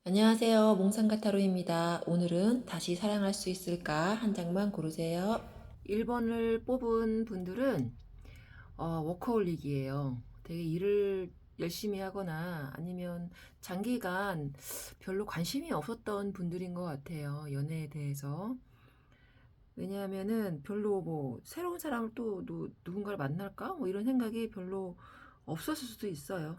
안녕하세요. 몽상가타로입니다. 오늘은 다시 사랑할 수 있을까? 한 장만 고르세요. 1번을 뽑은 분들은 워커홀릭이에요. 되게 일을 열심히 하거나 아니면 장기간 별로 관심이 없었던 분들인 것 같아요. 연애에 대해서. 왜냐하면은 별로 뭐 새로운 사람을 또 누군가를 만날까? 뭐 이런 생각이 별로 없었을 수도 있어요.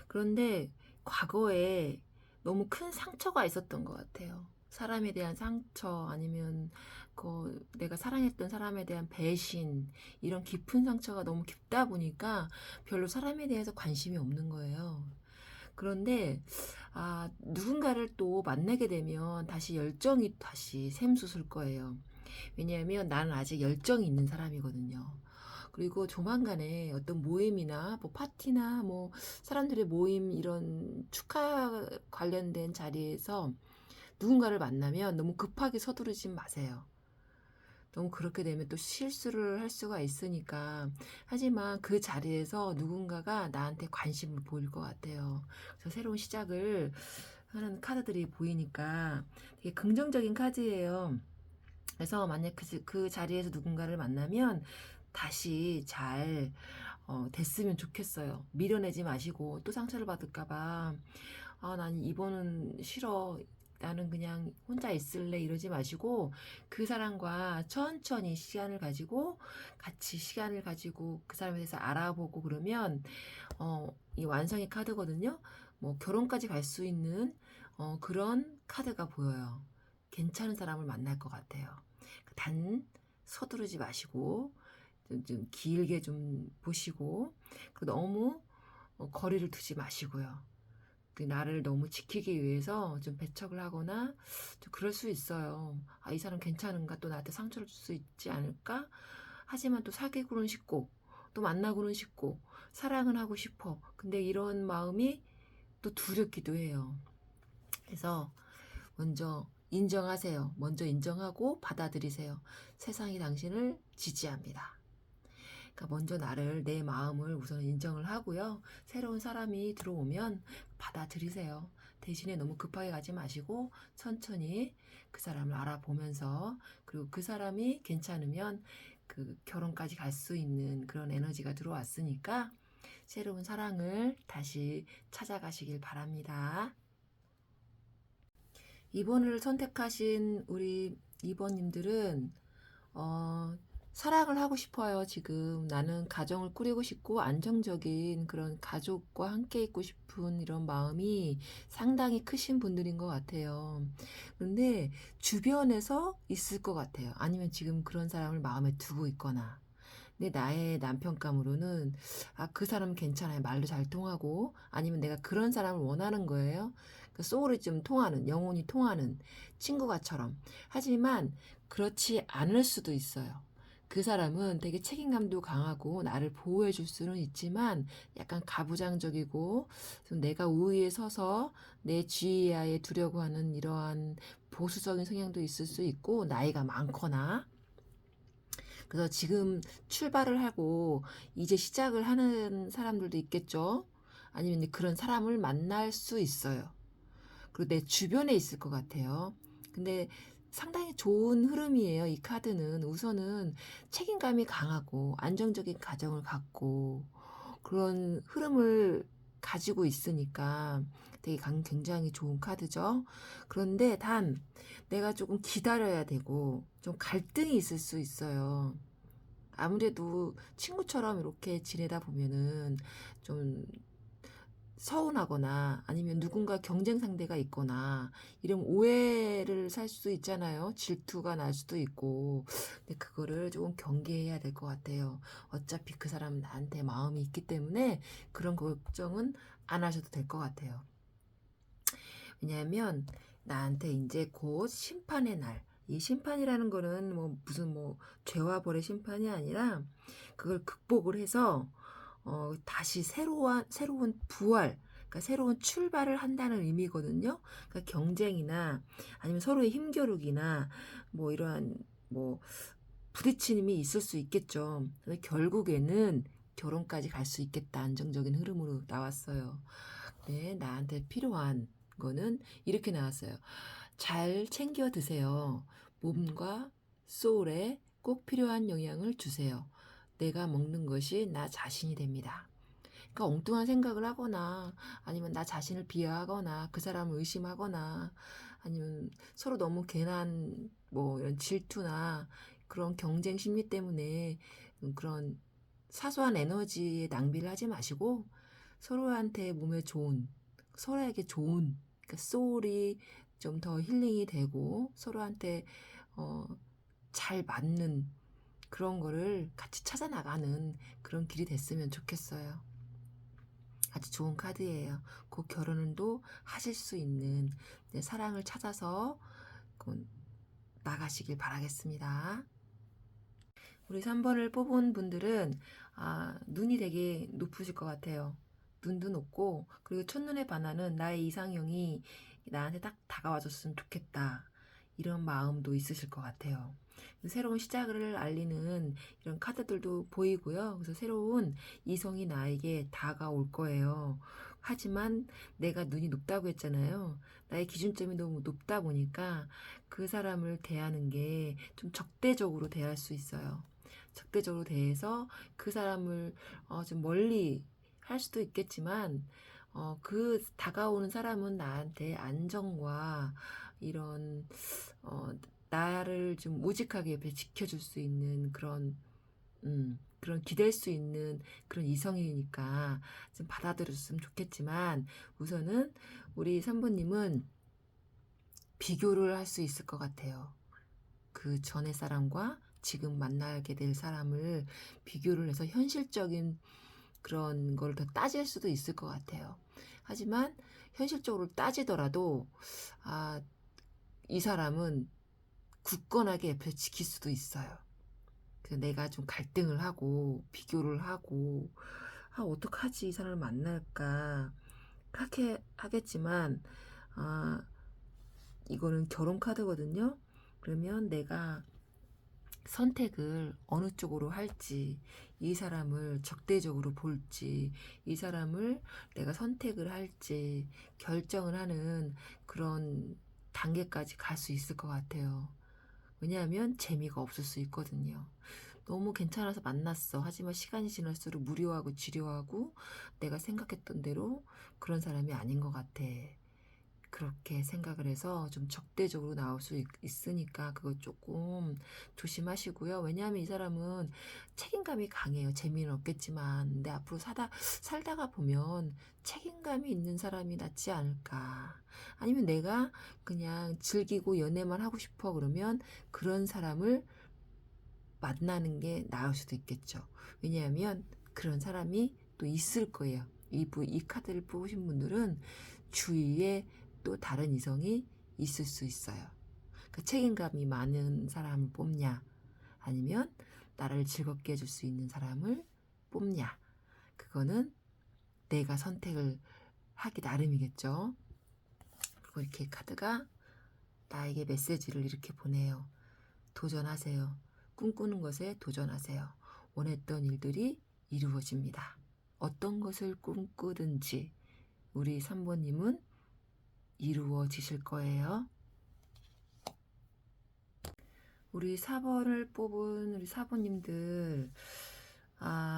그런데 과거에 너무 큰 상처가 있었던 것 같아요. 사람에 대한 상처 아니면 내가 사랑했던 사람에 대한 배신 이런 깊은 상처가 너무 깊다 보니까 별로 사람에 대해서 관심이 없는 거예요. 그런데 누군가를 또 만나게 되면 다시 열정이 다시 샘솟을 거예요. 왜냐하면 나는 아직 열정이 있는 사람이거든요. 그리고 조만간에 어떤 모임이나 뭐 파티나 뭐 사람들의 모임 이런 축하 관련된 자리에서 누군가를 만나면 너무 급하게 서두르지 마세요. 너무 그렇게 되면 또 실수를 할 수가 있으니까. 하지만 그 자리에서 누군가가 나한테 관심을 보일 것 같아요. 그래서 새로운 시작을 하는 카드들이 보이니까 되게 긍정적인 카드예요. 그래서 만약 그 자리에서 누군가를 만나면 다시 잘 됐으면 좋겠어요. 밀어내지 마시고 또 상처를 받을까봐 난 이번은 싫어. 나는 그냥 혼자 있을래 이러지 마시고 그 사람과 천천히 시간을 가지고 같이 시간을 가지고 그 사람에 대해서 알아보고 그러면 이 완성의 카드거든요. 뭐 결혼까지 갈 수 있는 그런 카드가 보여요. 괜찮은 사람을 만날 것 같아요. 단 서두르지 마시고 좀 길게 좀 보시고 너무 거리를 두지 마시고요. 나를 너무 지키기 위해서 좀 배척을 하거나 좀 그럴 수 있어요. 이 사람 괜찮은가? 또 나한테 상처를 줄 수 있지 않을까? 하지만 또 사귀고는 싶고 또 만나고는 싶고 사랑은 하고 싶어. 근데 이런 마음이 또 두렵기도 해요. 그래서 먼저 인정하세요. 먼저 인정하고 받아들이세요. 세상이 당신을 지지합니다. 그러니까 먼저 내 마음을 우선 인정을 하고요. 새로운 사람이 들어오면 받아들이세요. 대신에 너무 급하게 가지 마시고 천천히 그 사람을 알아보면서 그리고 그 사람이 괜찮으면 그 결혼까지 갈 수 있는 그런 에너지가 들어왔으니까 새로운 사랑을 다시 찾아가시길 바랍니다. 2번을 선택하신 우리 2번님들은 어, 사랑을 하고 싶어요. 지금 나는 가정을 꾸리고 싶고 안정적인 그런 가족과 함께 있고 싶은 이런 마음이 상당히 크신 분들인 것 같아요. 그런데 주변에서 있을 것 같아요. 아니면 지금 그런 사람을 마음에 두고 있거나. 근데 나의 남편감으로는 그 사람 괜찮아요. 말도 잘 통하고 아니면 내가 그런 사람을 원하는 거예요. 그 소울이 좀 통하는 영혼이 통하는 친구가처럼. 하지만 그렇지 않을 수도 있어요. 그 사람은 되게 책임감도 강하고 나를 보호해 줄 수는 있지만 약간 가부장적이고 좀 내가 우위에 서서 내 지위하에 두려고 하는 이러한 보수적인 성향도 있을 수 있고 나이가 많거나 그래서 지금 출발을 하고 이제 시작을 하는 사람들도 있겠죠. 아니면 그런 사람을 만날 수 있어요. 그리고 내 주변에 있을 것 같아요. 근데 상당히 좋은 흐름이에요. 이 카드는 우선은 책임감이 강하고 안정적인 가정을 갖고 그런 흐름을 가지고 있으니까 되게 굉장히 좋은 카드죠. 그런데 단 내가 조금 기다려야 되고 좀 갈등이 있을 수 있어요. 아무래도 친구처럼 이렇게 지내다 보면은 좀 서운하거나 아니면 누군가 경쟁 상대가 있거나 이런 오해를 살 수도 있잖아요. 질투가 날 수도 있고. 근데 그거를 조금 경계해야 될 것 같아요. 어차피 그 사람 나한테 마음이 있기 때문에 그런 걱정은 안 하셔도 될 것 같아요. 왜냐하면 나한테 이제 곧 심판의 날. 이 심판이라는 거는 뭐 무슨 뭐 죄와 벌의 심판이 아니라 그걸 극복을 해서 다시 새로운 부활, 그러니까 새로운 출발을 한다는 의미거든요. 그러니까 경쟁이나 아니면 서로의 힘겨루기나 뭐 이러한 뭐 부딪힘이 있을 수 있겠죠. 근데 결국에는 결혼까지 갈 수 있겠다. 안정적인 흐름으로 나왔어요. 네, 나한테 필요한 거는 이렇게 나왔어요. 잘 챙겨 드세요. 몸과 소울에 꼭 필요한 영양을 주세요. 내가 먹는 것이 나 자신이 됩니다. 그러니까 엉뚱한 생각을 하거나 아니면 나 자신을 비하하거나 그 사람을 의심하거나 아니면 서로 너무 괜한 뭐 이런 질투나 그런 경쟁 심리 때문에 그런 사소한 에너지에 낭비를 하지 마시고 서로한테 몸에 좋은 서로에게 좋은 그러니까 소울이 좀 더 힐링이 되고 서로한테 어, 잘 맞는 그런 거를 같이 찾아 나가는 그런 길이 됐으면 좋겠어요. 아주 좋은 카드예요. 곧 결혼도 하실 수 있는 사랑을 찾아서 나가시길 바라겠습니다. 우리 3번을 뽑은 분들은 눈이 되게 높으실 것 같아요. 눈도 높고 그리고 첫눈에 반하는 나의 이상형이 나한테 딱 다가와줬으면 좋겠다. 이런 마음도 있으실 것 같아요. 새로운 시작을 알리는 이런 카드들도 보이고요. 그래서 새로운 이성이 나에게 다가올 거예요. 하지만 내가 눈이 높다고 했잖아요. 나의 기준점이 너무 높다 보니까 그 사람을 대하는 게 좀 적대적으로 대할 수 있어요. 적대적으로 대해서 그 사람을 좀 멀리 할 수도 있겠지만 그 다가오는 사람은 나한테 안정과 이런 어, 나를 좀 우직하게 옆에 지켜줄 수 있는 그런 기댈 수 있는 그런 이성이니까 좀 받아들였으면 좋겠지만 우선은 우리 3번님은 비교를 할 수 있을 것 같아요. 그 전의 사람과 지금 만나게 될 사람을 비교를 해서 현실적인 그런 걸 더 따질 수도 있을 것 같아요. 하지만 현실적으로 따지더라도 이 사람은 굳건하게 옆에 지킬 수도 있어요. 내가 좀 갈등을 하고 비교를 하고 어떡하지 이 사람을 만날까 그렇게 하겠지만 이거는 결혼 카드거든요. 그러면 내가 선택을 어느 쪽으로 할지, 이 사람을 적대적으로 볼지, 이 사람을 내가 선택을 할지 결정을 하는 그런 단계까지 갈 수 있을 것 같아요. 왜냐하면 재미가 없을 수 있거든요. 너무 괜찮아서 만났어. 하지만 시간이 지날수록 무료하고 지루하고 내가 생각했던 대로 그런 사람이 아닌 것 같아. 그렇게 생각을 해서 좀 적대적으로 나올 수 있으니까 그거 조금 조심하시고요. 왜냐하면 이 사람은 책임감이 강해요. 재미는 없겠지만. 근데 앞으로 살다가 보면 책임감이 있는 사람이 낫지 않을까. 아니면 내가 그냥 즐기고 연애만 하고 싶어 그러면 그런 사람을 만나는 게 나을 수도 있겠죠. 왜냐하면 그런 사람이 또 있을 거예요. 이 카드를 뽑으신 분들은 주위에 또 다른 이성이 있을 수 있어요. 그 책임감이 많은 사람을 뽑냐, 아니면 나를 즐겁게 해줄 수 있는 사람을 뽑냐, 그거는 내가 선택을 하기 나름이겠죠. 그리고 이렇게 카드가 나에게 메시지를 이렇게 보내요. 도전하세요. 꿈꾸는 것에 도전하세요. 원했던 일들이 이루어집니다. 어떤 것을 꿈꾸든지 우리 3번님은 이루어지실 거예요. 우리 4번을 뽑은 우리 4번님들,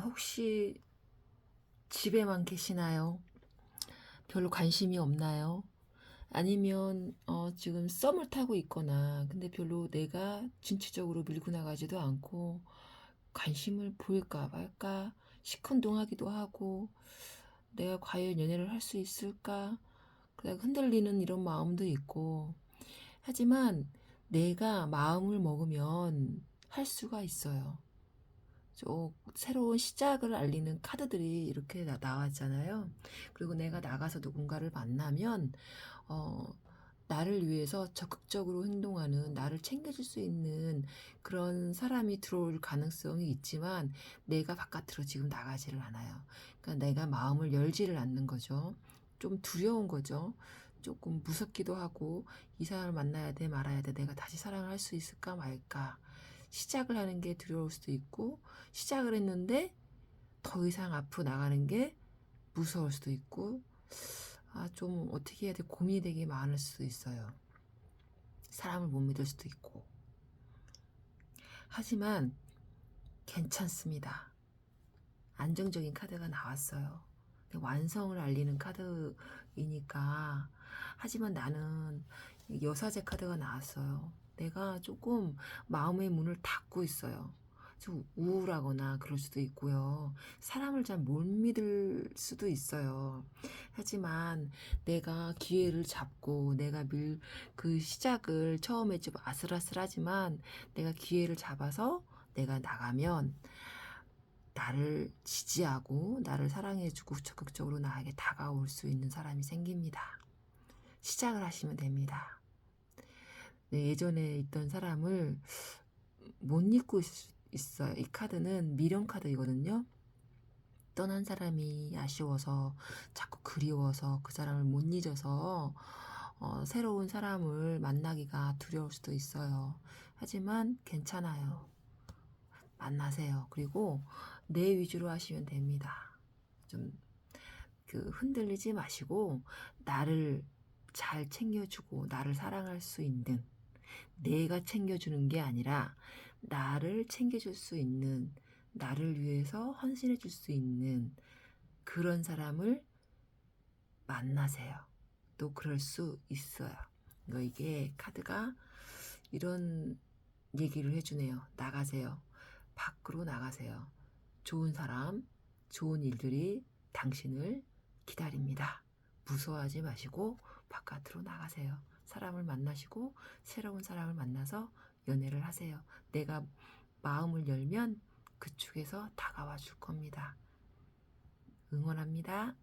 혹시 집에만 계시나요? 별로 관심이 없나요? 아니면 지금 썸을 타고 있거나 근데 별로 내가 진취적으로 밀고 나가지도 않고 관심을 보일까 말까 시큰둥하기도 하고 내가 과연 연애를 할 수 있을까 그냥 흔들리는 이런 마음도 있고 하지만 내가 마음을 먹으면 할 수가 있어요. 새로운 시작을 알리는 카드들이 이렇게 나왔잖아요. 그리고 내가 나가서 누군가를 만나면 어, 나를 위해서 적극적으로 행동하는 나를 챙겨줄 수 있는 그런 사람이 들어올 가능성이 있지만 내가 바깥으로 지금 나가지를 않아요. 그러니까 내가 마음을 열지를 않는 거죠. 좀 두려운 거죠. 조금 무섭기도 하고 이 사람을 만나야 돼 말아야 돼 내가 다시 사랑을 할 수 있을까 말까 시작을 하는 게 두려울 수도 있고 시작을 했는데 더 이상 앞으로 나가는 게 무서울 수도 있고 좀 어떻게 해야 돼 고민이 되게 많을 수도 있어요. 사람을 못 믿을 수도 있고. 하지만 괜찮습니다. 안정적인 카드가 나왔어요. 완성을 알리는 카드이니까. 하지만 나는 여사제 카드가 나왔어요. 내가 조금 마음의 문을 닫고 있어요. 좀 우울하거나 그럴 수도 있고요. 사람을 잘 못 믿을 수도 있어요. 하지만 내가 기회를 잡고 내가 그 시작을 처음에 좀 아슬아슬하지만 내가 기회를 잡아서 내가 나가면 나를 지지하고 나를 사랑해주고 적극적으로 나에게 다가올 수 있는 사람이 생깁니다. 시작을 하시면 됩니다. 네, 예전에 있던 사람을 못 잊고 있어요. 이 카드는 미련 카드이거든요. 떠난 사람이 아쉬워서 자꾸 그리워서 그 사람을 못 잊어서 새로운 사람을 만나기가 두려울 수도 있어요. 하지만 괜찮아요. 만나세요. 그리고 내 위주로 하시면 됩니다. 좀 흔들리지 마시고 나를 잘 챙겨주고 나를 사랑할 수 있는 내가 챙겨주는 게 아니라 나를 챙겨줄 수 있는 나를 위해서 헌신해 줄 수 있는 그런 사람을 만나세요. 또 그럴 수 있어요. 이게 카드가 이런 얘기를 해주네요. 나가세요. 밖으로 나가세요. 좋은 사람, 좋은 일들이 당신을 기다립니다. 무서워하지 마시고 바깥으로 나가세요. 사람을 만나시고 새로운 사람을 만나서 연애를 하세요. 내가 마음을 열면 그쪽에서 다가와 줄 겁니다. 응원합니다.